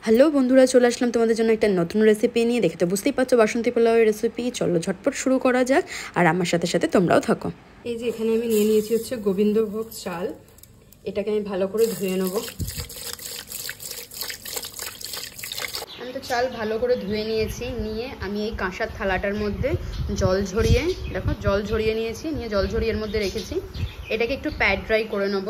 Hello বন্ধুরা, চলে আসলাম তোমাদের জন্য একটা নতুন রেসিপি নিয়ে। দেখে তো বুঝতেই পারছো বাসন্তী পোলাওয়ের রেসিপি। চলো ঝটপট শুরু করা যাক, আর আমার সাথে সাথে তোমরাও থাকো। এই যে এখানে আমি নিয়ে নিয়েছি হচ্ছে গোবিন্দভোগ চাল। এটাকে আমি ভালো করে ধুয়ে নেব। আমি তো চাল ভালো করে ধুয়ে নিয়েছি। নিয়ে আমি এই কাঁসার থালাটার মধ্যে জল ঝরিয়ে, দেখো জল ঝরিয়ে নিয়েছি, নিয়ে জল ঝরিয়ে এর মধ্যে রেখেছি। এটাকে একটু প্যাড ড্রাই করে নেব।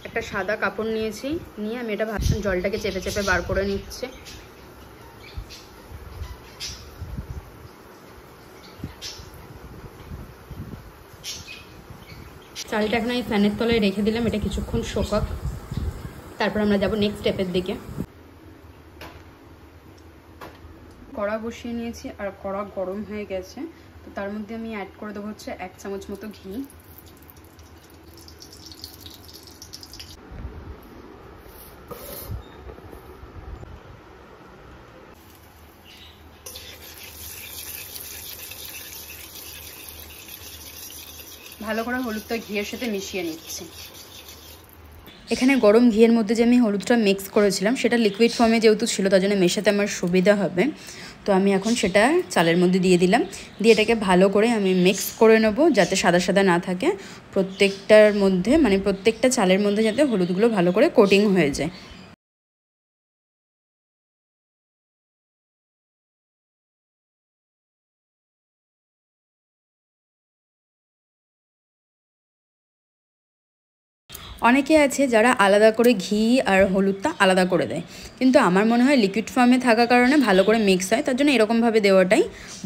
একটা সাদা কাপড় নিয়েছি, নিয়ে আমি এটা জলটাকে চেপে চেপে বার করে নিচ্ছি। চালটা এখন আমি ফ্যানের তলায় রেখে দিলাম, এটা কিছুক্ষণ শোকাক, তারপর আমরা যাব নেক্সট স্টেপের দিকে। কড়া বসিয়ে নিয়েছি আর কড়া গরম হয়ে গেছে, তো তার মধ্যে আমি অ্যাড করে দেবো হচ্ছে 1 চামচ মতো ঘি। ভালো করে হলুদটা ঘিয়ের সাথে মিশিয়ে নিচ্ছি। এখানে গরম ঘিয়ের মধ্যে যে আমি হলুদটা মিক্স করেছিলাম সেটা লিকুইড ফর্মে যেহেতু ছিল, তার জন্য মেশাতে আমার সুবিধা হবে। তো আমি এখন সেটা চালের মধ্যে দিয়ে দিলাম, দিয়ে এটাকে ভালো করে আমি মিক্স করে নেবো, যাতে সাদা সাদা না থাকে। প্রত্যেকটার মধ্যে মানে প্রত্যেকটা চালের মধ্যে যাতে হলুদগুলো ভালো করে কোটিং হয়ে যায়। অনেকে আছে যারা আলাদা করে ঘি আর হলুদটা আলাদা করে দেয়, কিন্তু আমার মনে হয় লিকুইড ফর্মে থাকার কারণে ভালো করে মিক্স হয়, তার জন্য এরকমভাবে দেওয়াটাই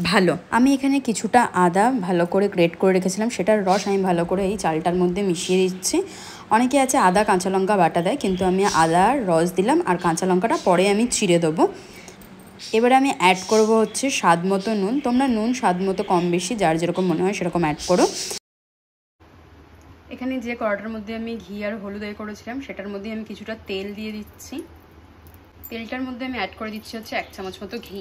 ভালো। আমি এখানে কিছুটা আদা ভালো করে গ্রেট করে রেখেছিলাম, সেটার রস আমি ভালো করে এই চালটার মধ্যে মিশিয়ে দিচ্ছি। অনেকে আছে আদা কাঁচা লঙ্কা বাটা দেয়, কিন্তু আমি আদার রস দিলাম, আর কাঁচা লঙ্কাটা পরে আমি চিড়ে দেবো। এবারে আমি অ্যাড করব হচ্ছে স্বাদ মতো নুন। তোমরা নুন স্বাদ মতো কম বেশি যার যেরকম মনে হয় সেরকম অ্যাড করো। এখানে যে কড়াটার মধ্যে আমি ঘি আর হলুদ করেছিলাম সেটার মধ্যে আমি কিছুটা তেল দিয়ে দিচ্ছি। তেলটার মধ্যে আমি অ্যাড করে দিচ্ছি হচ্ছে 1 চামচ মতো ঘি।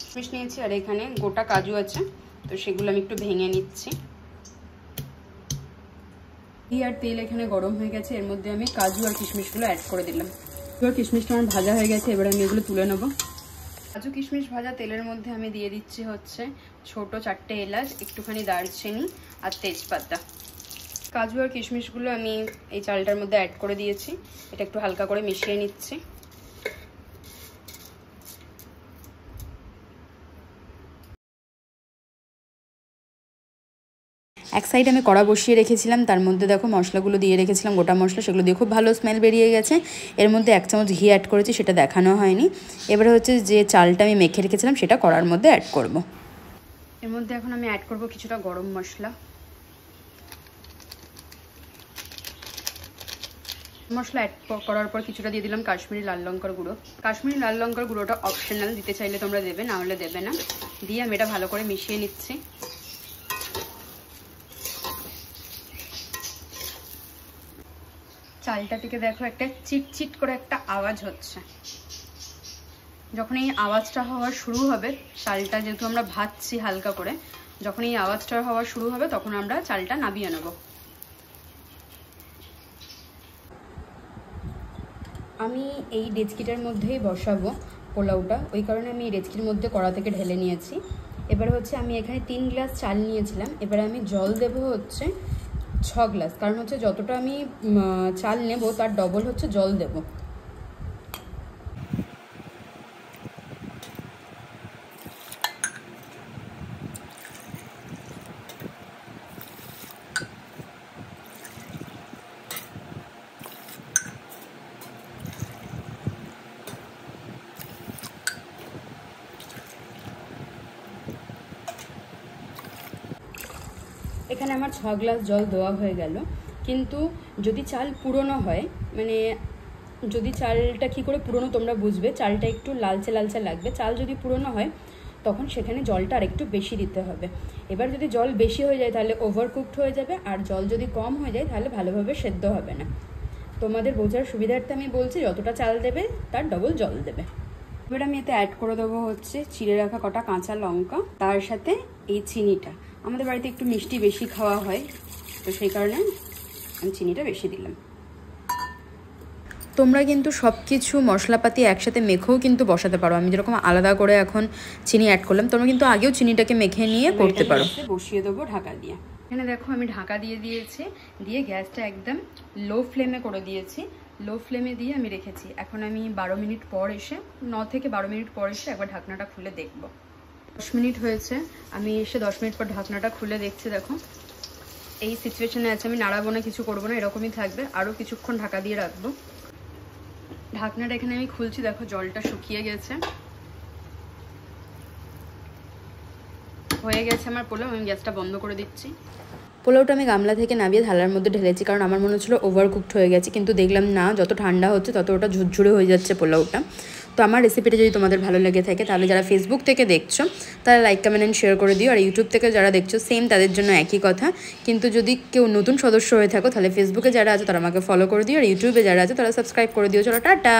কিশমিশ নিয়েছি আর এখানে গোটা কাজু আছে, তো সেগুলো আমি একটু ভেঙে নিচ্ছি। ঘি আর তেল এখানে গরম হয়ে গেছে, এর মধ্যে আমি কাজু আর কিশমিশগুলো অ্যাড করে দিলাম। এবার কিশমিশটা আমার ভাজা হয়ে গেছে, এবার আমি এগুলো তুলে নেবো। কাজু কিশমিশ ভাজা তেলের মধ্যে আমি দিয়ে দিচ্ছি হচ্ছে ছোট 4টে এলাচ, একটুখানি দারচিনি আর তেজপাতা। কাজু আর কিশমিশগুলো আমি এই চালটার মধ্যে অ্যাড করে দিয়েছি। এটা একটু হালকা করে মিশিয়ে নিচ্ছি। এক সাইড আমি কড়া বসিয়ে রেখেছিলাম, তার মধ্যে দেখো মশলাগুলো দিয়ে রেখেছিলাম, গোটা মশলা, সেগুলো দিয়ে খুব ভালো স্মেল বেরিয়ে গেছে। এর মধ্যে 1 চামচ ঘি অ্যাড করেছি, সেটা দেখানো হয়নি। এবারে হচ্ছে যে চালটা আমি মেখে রেখেছিলাম সেটা কড়ার মধ্যে অ্যাড করব। এর মধ্যে এখন আমি অ্যাড করব কিছুটা গরম মশলা। মশলা অ্যাড করার পর কিছুটা দিয়ে দিলাম কাশ্মীরি লাল লঙ্কার গুঁড়ো। কাশ্মীরি লাল লঙ্কার গুঁড়োটা অপশনাল, দিতে চাইলে তোমরা দেবে, না হলে দেবে না। দিয়ে আমি এটা ভালো করে মিশিয়ে নিচ্ছি। চালটা থেকে দেখো একটা চিটচিট করে একটা আওয়াজ হচ্ছে। যখন এই আওয়াজটা হওয়া শুরু হবে, চালটা যেহেতু আমরা ভাজছি হালকা করে, যখন এই আওয়াজটা হওয়া শুরু হবে তখন আমরা চালটা নামিয়ে নেব। আমি এই ডেচকিটার মধ্যেই বসাবো পোলাওটা, ওই কারণে আমি এই ডেচকির মধ্যে কড়া থেকে ঢেলে নিয়েছি। এবার হচ্ছে আমি এখানে 3 গ্লাস চাল নিয়েছিলাম, এবারে আমি জল দেবো হচ্ছে 6 গ্লাস, কারণ হচ্ছে যতটা আমি চাল নেব তার ডবল হচ্ছে জল দেব। এখানে আমার 6 গ্লাস জল দেওয়া হয়ে গেল, কিন্তু যদি চাল পুরনো হয়, মানে যদি চালটা কী করে পুরনো তোমরা বুঝবে, চালটা একটু লালচে লালচে লাগবে। চাল যদি পুরনো হয় তখন সেখানে জলটা আরেকটু বেশি দিতে হবে। এবার যদি জল বেশি হয়ে যায় তাহলে ওভারকুকড হয়ে যাবে, আর জল যদি কম হয়ে যায় তাহলে ভালোভাবে সেদ্ধ হবে না। তোমাদের বোঝার সুবিধার্থে আমি বলছি, যতটা চাল দেবে তার ডবল জল দেবে। এবার আমি এতে অ্যাড করে দেবো হচ্ছে চিড়ে রাখা কটা কাঁচা লঙ্কা, তার সাথে এই চিনিটা। আমাদের বাড়িতে একটু মিষ্টি বেশি খাওয়া হয়, তো সেই কারণে আমি চিনিটা বেশি দিলাম। তোমরা কিন্তু সব কিছু মশলাপাতি একসাথে মেখেও কিন্তু বসাতে পারো। আমি যেরকম আলাদা করে এখন চিনি অ্যাড করলাম, তোমরা কিন্তু আগেও চিনিটাকে মেখে নিয়ে করতে পারো। বসিয়ে দেবো ঢাকা দিয়ে। এখানে দেখো আমি ঢাকা দিয়ে দিয়েছি, দিয়ে গ্যাসটা একদম লো ফ্লেমে করে দিয়েছি। লো ফ্লেমে দিয়ে আমি রেখেছি। এখন আমি 12 মিনিট পর এসে 9 থেকে 12 মিনিট পর এসে একবার ঢাকনাটা খুলে দেখবো। 10 মিনিট হয়েছে, আমি এসে 10 মিনিট পর ঢাকনাটা খুলে দেখছি। দেখো এই সিচুয়েশনে আছে, আমি নাড়াবো না, কিছু করবো না, এরকমই থাকবে। আরও কিছুক্ষণ ঢাকা দিয়ে রাখবো। ঢাকনাটা এখানে আমি খুলছি, দেখো জলটা শুকিয়ে গেছে, হয়ে গেছে আমার পোলাও। আমি গ্যাসটা বন্ধ করে দিচ্ছি। পোলাওটা আমি গামলা থেকে নামিয়ে থালার মধ্যে ঢেলেছি, কারণ আমার মনে হচ্ছিলো ওভার কুকড হয়ে গেছে, কিন্তু দেখলাম না, যত ঠান্ডা হচ্ছে তত ওটা ঝুরঝুরে হয়ে যাচ্ছে পোলাওটা। তো আমার রেসিপিটা যদি তোমাদের ভালো লেগে থাকে, তাহলে যারা ফেসবুক থেকে দেখছো তারা লাইক কমেন্ট অ্যান্ড শেয়ার করে দিও, আর ইউটিউব থেকে যারা দেখছো সেম, তাদের জন্য একই কথা। কিন্তু যদি কেউ নতুন সদস্য হয়ে থাকো, তাহলে ফেসবুকে যারা আছে তারা আমাকে ফলো করে দিও, আর ইউটিউবে যারা আছে তারা সাবস্ক্রাইব করে দিও। চলো টাটা।